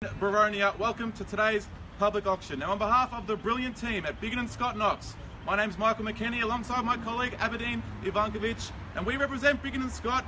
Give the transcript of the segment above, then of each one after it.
Boronia, welcome to today's public auction. Now on behalf of the brilliant team at Biggin & Scott Knox, my name's Michael McKenny alongside my colleague Aberdeen Ivankovic, and we represent Biggin & Scott.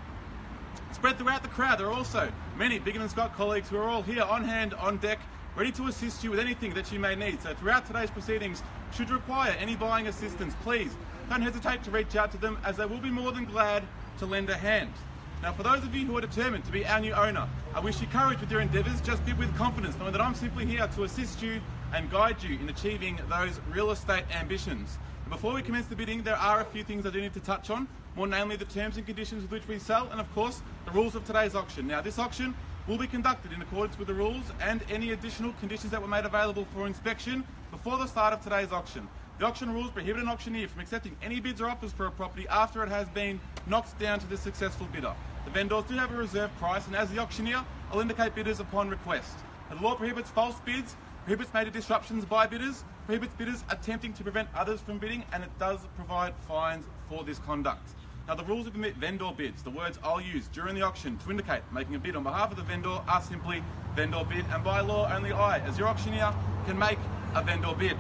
Spread throughout the crowd, there are also many Biggin & Scott colleagues who are all here on hand, on deck, ready to assist you with anything that you may need. So throughout today's proceedings, should you require any buying assistance, please don't hesitate to reach out to them, as they will be more than glad to lend a hand. Now, for those of you who are determined to be our new owner, I wish you courage with your endeavours. Just bid with confidence, knowing that I'm simply here to assist you and guide you in achieving those real estate ambitions. But before we commence the bidding, there are a few things I do need to touch on, more namely the terms and conditions with which we sell, and of course, the rules of today's auction. Now, this auction will be conducted in accordance with the rules and any additional conditions that were made available for inspection before the start of today's auction. The auction rules prohibit an auctioneer from accepting any bids or offers for a property after it has been knocked down to the successful bidder. The vendors do have a reserve price, and as the auctioneer, I'll indicate bidders upon request. The law prohibits false bids, prohibits major disruptions by bidders, prohibits bidders attempting to prevent others from bidding, and it does provide fines for this conduct. Now, the rules permit vendor bids. The words I'll use during the auction to indicate making a bid on behalf of the vendor are simply vendor bid, and by law only I, as your auctioneer, can make a vendor bid.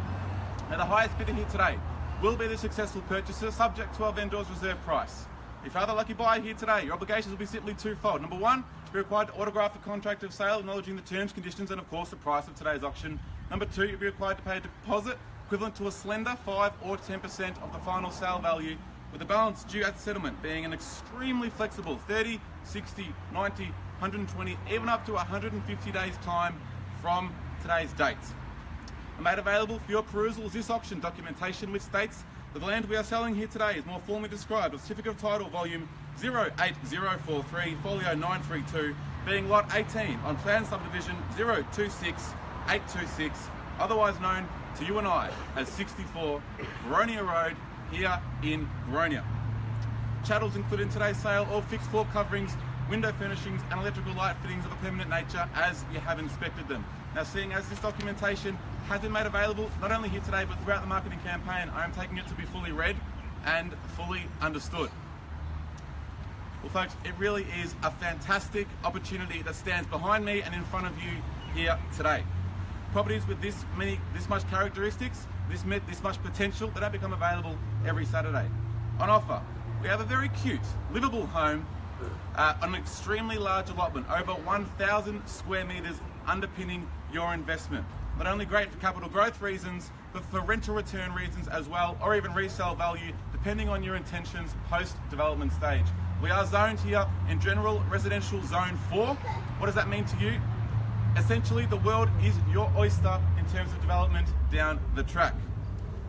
Now, the highest bidder here today will be the successful purchaser, subject to our vendor's reserve price. If you're the lucky buyer here today, your obligations will be simply twofold. Number one, you're required to autograph the contract of sale, acknowledging the terms, conditions, and of course the price of today's auction. Number two, you'll be required to pay a deposit equivalent to a slender 5 or 10% of the final sale value, with the balance due at settlement being an extremely flexible 30, 60, 90, 120, even up to 150 days time from today's date. I made available for your perusal is this auction documentation, which states that the land we are selling here today is more formally described as Certificate of Title Volume 08043, Folio 932, being Lot 18 on Plan Subdivision 026826, otherwise known to you and I as 64 Boronia Road here in Boronia. Chattels included in today's sale all fixed floor coverings, window furnishings and electrical light fittings of a permanent nature as you have inspected them. Now, seeing as this documentation has been made available not only here today but throughout the marketing campaign, I am taking it to be fully read and fully understood. Well folks, it really is a fantastic opportunity that stands behind me and in front of you here today. Properties with this much characteristics, this much potential, they don't become available every Saturday. On offer, we have a very cute, livable home on an extremely large allotment, over 1,000 square metres, underpinning your investment. Not only great for capital growth reasons, but for rental return reasons as well, or even resale value, depending on your intentions post-development stage. We are zoned here in General Residential Zone 4. What does that mean to you? Essentially, the world is your oyster in terms of development down the track.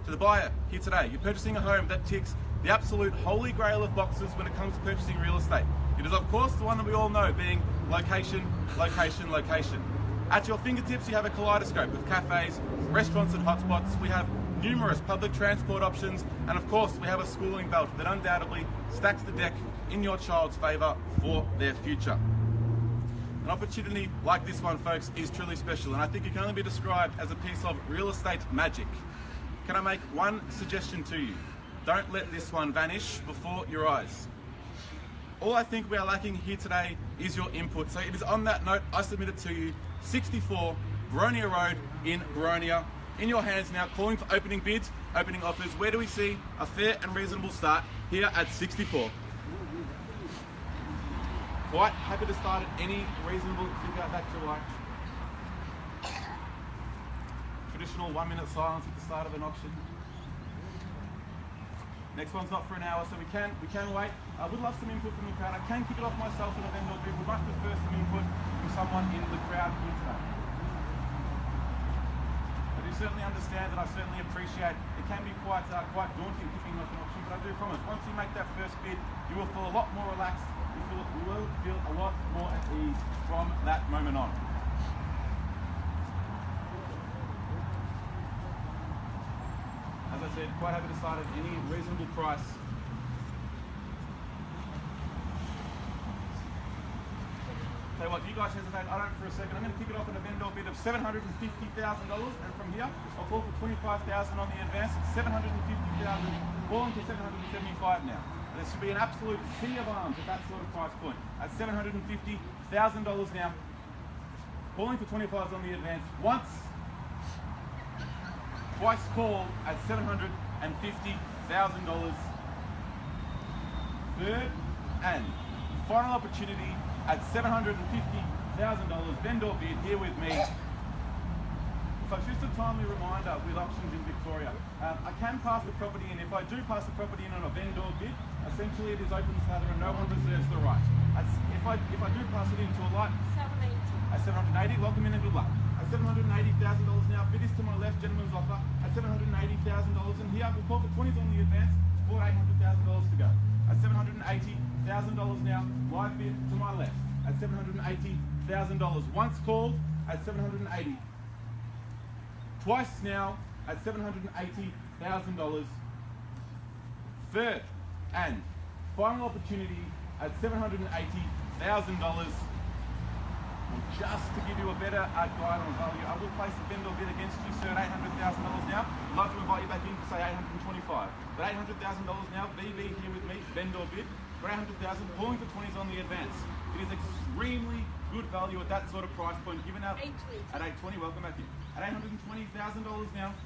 To the buyer here today, you're purchasing a home that ticks the absolute holy grail of boxes when it comes to purchasing real estate. It is, of course, the one that we all know, being location, location, location. At your fingertips, you have a kaleidoscope of cafes, restaurants and hotspots. We have numerous public transport options, and of course, we have a schooling belt that undoubtedly stacks the deck in your child's favour for their future. An opportunity like this one, folks, is truly special, and I think it can only be described as a piece of real estate magic. Can I make one suggestion to you? Don't let this one vanish before your eyes. All I think we are lacking here today is your input. So it is on that note, I submit it to you, 64 Boronia Road in Boronia. In your hands now, calling for opening bids, opening offers. Where do we see a fair and reasonable start? Here at 64. Quite happy to start at any reasonable figure that you like. Traditional 1-minute silence at the start of an auction. Next one's not for an hour, so we can wait. I would love some input from the crowd. I can kick it off myself with a vendor bid. Would like prefer some input from someone in the crowd here today. I do certainly understand and I certainly appreciate it can be quite daunting kicking off an auction, but I do promise once you make that first bid, you will feel a lot more relaxed. You will feel a lot more at ease from that moment on. As I said, quite happy to start at any reasonable price. Tell you what, you guys hesitate, I don't for a second. I'm going to kick it off at a vendor bid of $750,000, and from here I'll call for $25,000 on the advance. It's $750,000, falling to $775,000 now. There should be an absolute sea of arms at that sort of price point. At $750,000 now. calling for 25s on the advance. Once, twice called at $750,000. Third and final opportunity at $750,000. Vendor bid here with me. So just a timely reminder with auctions in Victoria. I can pass the property in. If I do pass the property in on a vendor bid, essentially it is open slather and no one reserves the right. If I do pass it into a lot, at 780, welcome in and good luck. At $780,000 now, bid is to my left, gentleman's offer at $780,000, and here we'll call for 20s on the advance for $800,000 to go. At $780,000 now, live bid to my left at $780,000. Once called at $780. Twice now at $780,000. Third and final opportunity at $780,000. And just to give you a better guide on value, I will place the vendor bid against you, sir, at $800,000 now. I'd love to invite you back in for say $825. But $800,000 now, VB here with me, vendor bid for $800,000, calling for 20s on the advance. It is extremely good value at that sort of price point, given out at $820. Welcome back in. At $820,000 now,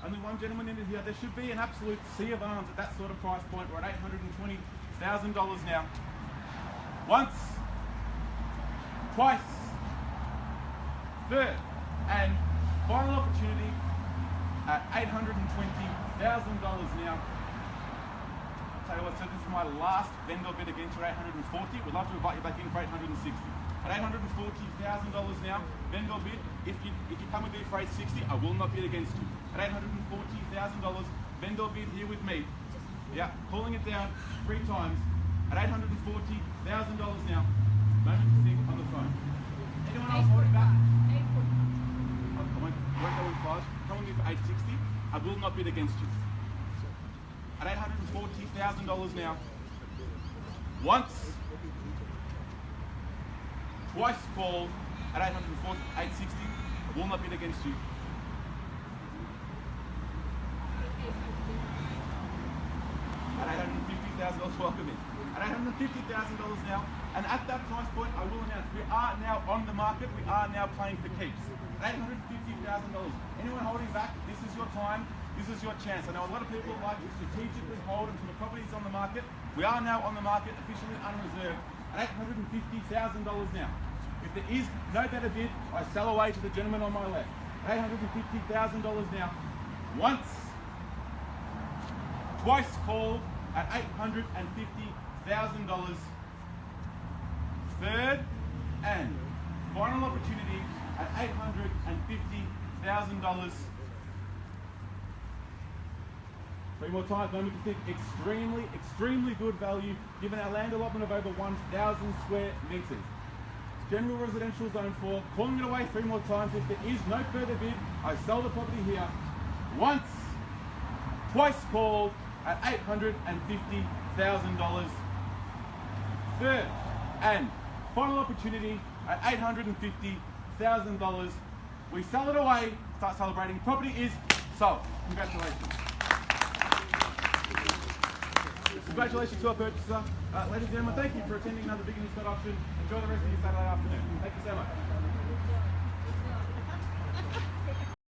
only one gentleman in here. There should be an absolute sea of arms at that sort of price point. We're at $820,000 now. Once, twice, third and final opportunity at $820,000 now. I'll tell you what, so this is my last vendor bid against you at $840. We'd love to invite you back in for $860. At $840,000 now, vendor bid. If you come with me for $860, I will not bid against you. At $840,000, vendor bid here with me. Yeah, calling it down 3 times. At $840,000 now. Moment to think on the phone. Anyone else holding back? I won't go with 5. Come with me for $860. I will not bid against you. At $840,000 now. Once, twice called at $860. I will not bid against you. At $850,000, welcome in. At $850,000 now, and at that price point, I will announce we are now on the market. We are now playing for keeps. At $850,000. Anyone holding back? This is your time. This is your chance. I know a lot of people like to strategically hold until the property is on the market. We are now on the market, officially unreserved, at $850,000 now. If there is no better bid, I sell away to the gentleman on my left. $850,000 now. Once, twice called at $850,000. Third and final opportunity at $850,000. 3 more times, moment to think. Extremely good value, given our land allotment of over 1,000 square metres. General residential zone 4, calling it away 3 more times. If there is no further bid, I sell the property here. Once, twice called at $850,000. Third and final opportunity at $850,000. We sell it away, start celebrating. Property is sold. Congratulations. Congratulations to our purchaser. Ladies and gentlemen, thank you for attending another Big and Scott auction. Enjoy the rest of your Saturday afternoon. Thank you so much.